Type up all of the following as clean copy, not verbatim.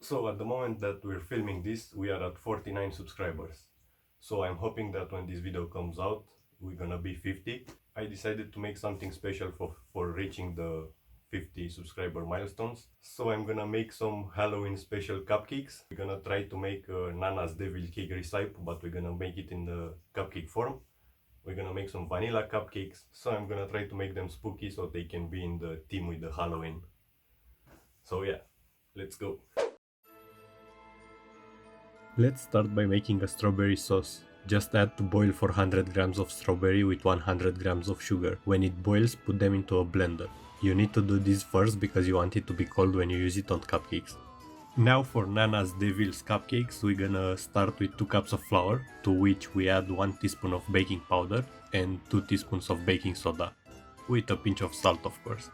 So at the moment that we're filming this, we are at 49 subscribers. So I'm hoping that when this video comes out, we're gonna be 50. I decided to make something special for reaching the 50 subscriber milestones. So I'm gonna make some Halloween special cupcakes. We're gonna try to make Nana's Devil Cake recipe, but we're gonna make it in the cupcake form. We're gonna make some vanilla cupcakes. So I'm gonna try to make them spooky so they can be in the theme with the Halloween. So yeah, let's go. Let's start by making a strawberry sauce. Just add to boil 400 grams of strawberry with 100 grams of sugar. When it boils, put them into a blender. You need to do this first because you want it to be cold when you use it on cupcakes. Now for Nana's Devil's Cupcakes, we're gonna start with 2 cups of flour, to which we add 1 teaspoon of baking powder and 2 teaspoons of baking soda, with a pinch of salt of course.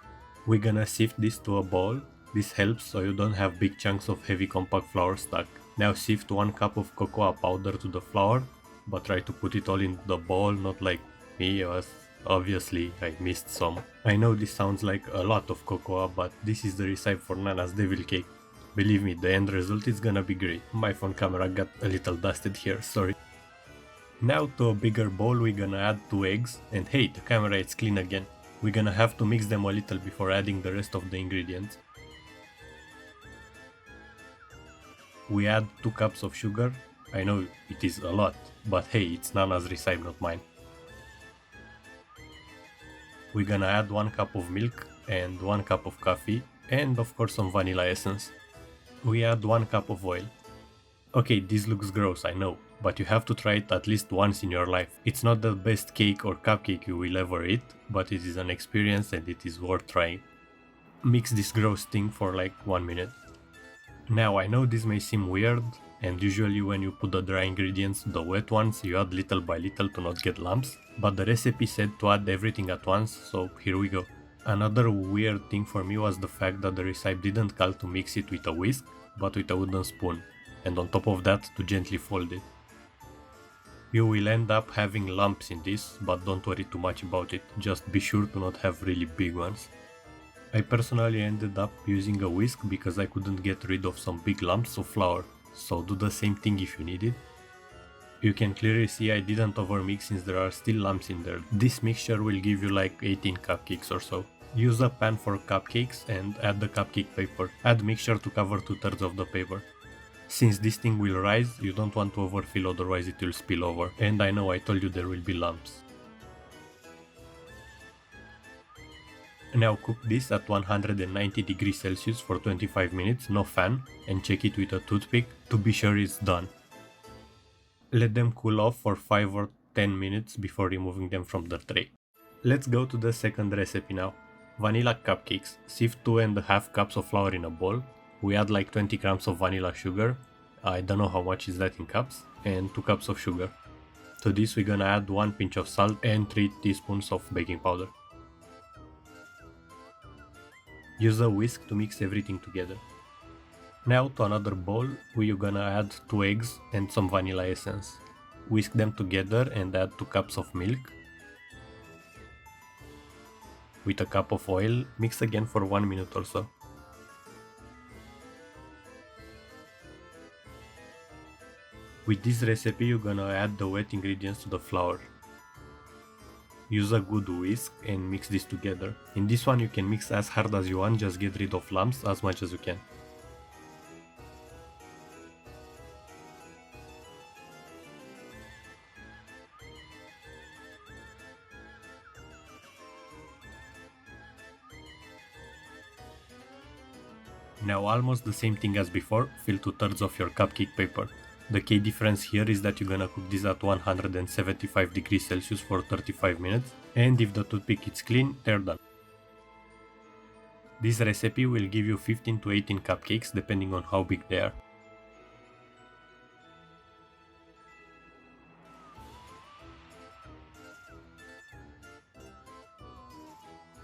We're gonna sift this to a bowl. This helps so you don't have big chunks of heavy compact flour stuck. Now sift 1 cup of cocoa powder to the flour, but try to put it all in the bowl, not like me, as obviously I missed some. I know this sounds like a lot of cocoa, but this is the recipe for Nana's Devil Cake. Believe me, the end result is gonna be great. My phone camera got a little dusted here, sorry. Now to a bigger bowl we're gonna add 2 eggs, and hey, the camera is clean again. We're gonna have to mix them a little before adding the rest of the ingredients. We add 2 cups of sugar. I know it is a lot, but hey, it's Nana's recipe, not mine. We're gonna add 1 cup of milk and 1 cup of coffee, and of course some vanilla essence. We add 1 cup of oil. Okay, this looks gross, I know, but you have to try it at least once in your life. It's not the best cake or cupcake you will ever eat, but it is an experience and it is worth trying. Mix this gross thing for like 1 minute. Now I know this may seem weird, and usually when you put the dry ingredients to the wet ones, you add little by little to not get lumps, but the recipe said to add everything at once, so here we go. Another weird thing for me was the fact that the recipe didn't call to mix it with a whisk, but with a wooden spoon, and on top of that to gently fold it. You will end up having lumps in this, but don't worry too much about it, just be sure to not have really big ones. I personally ended up using a whisk because I couldn't get rid of some big lumps of flour, so do the same thing if you need it. You can clearly see I didn't overmix since there are still lumps in there. This mixture will give you like 18 cupcakes or so. Use a pan for cupcakes and add the cupcake paper. Add mixture to cover 2/3 of the paper. Since this thing will rise, you don't want to overfill, otherwise it will spill over. And I know I told you there will be lumps. Now cook this at 190 degrees Celsius for 25 minutes, no fan, and check it with a toothpick to be sure it's done. Let them cool off for 5 or 10 minutes before removing them from the tray. Let's go to the second recipe now. Vanilla cupcakes. Sift 2.5 cups of flour in a bowl. We add like 20 grams of vanilla sugar. I don't know how much is that in cups. And 2 cups of sugar. To this we're gonna add 1 pinch of salt and 3 teaspoons of baking powder. Use a whisk to mix everything together. Now to another bowl, we're gonna add 2 eggs and some vanilla essence. Whisk them together and add 2 cups of milk. With a cup of oil, mix again for 1 minute or so. With this recipe you're gonna add the wet ingredients to the flour. Use a good whisk and mix this together. In this one you can mix as hard as you want, just get rid of lumps as much as you can. Now almost the same thing as before, fill 2/3 of your cupcake paper. The key difference here is that you're gonna cook this at 175 degrees Celsius for 35 minutes, and if the toothpick is clean, they're done. This recipe will give you 15 to 18 cupcakes depending on how big they are.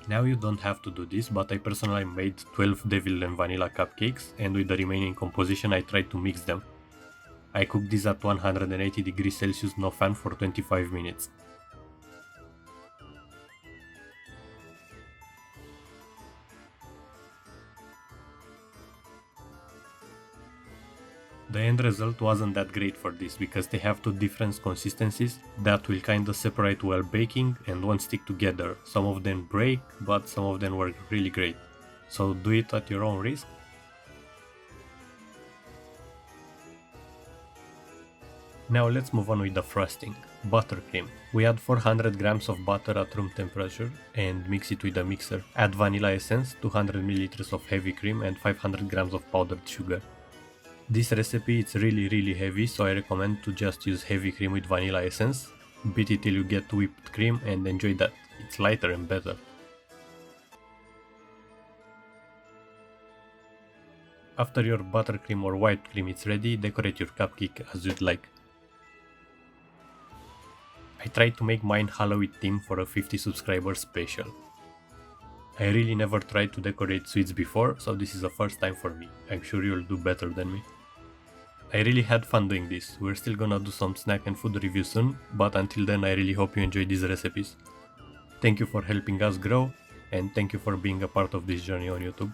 Now you don't have to do this, but I personally made 12 devil and vanilla cupcakes, and with the remaining composition I tried to mix them. I cooked this at 180 degrees Celsius no fan for 25 minutes. The end result wasn't that great for this because they have two different consistencies that will kinda separate while baking and won't stick together. Some of them break, but some of them work really great. So do it at your own risk. Now let's move on with the frosting. Buttercream. We add 400 grams of butter at room temperature and mix it with a mixer. Add vanilla essence, 200 ml of heavy cream and 500 grams of powdered sugar. This recipe is really heavy, so I recommend to just use heavy cream with vanilla essence. Beat it till you get whipped cream and enjoy that. It's lighter and better. After your buttercream or whipped cream is ready, decorate your cupcake as you'd like. I tried to make mine Halloween theme for a 50 subscribers special. I really never tried to decorate sweets before, so this is the first time for me. I'm sure you'll do better than me. I really had fun doing this. We're still gonna do some snack and food reviews soon, but until then I really hope you enjoy these recipes. Thank you for helping us grow, and thank you for being a part of this journey on YouTube.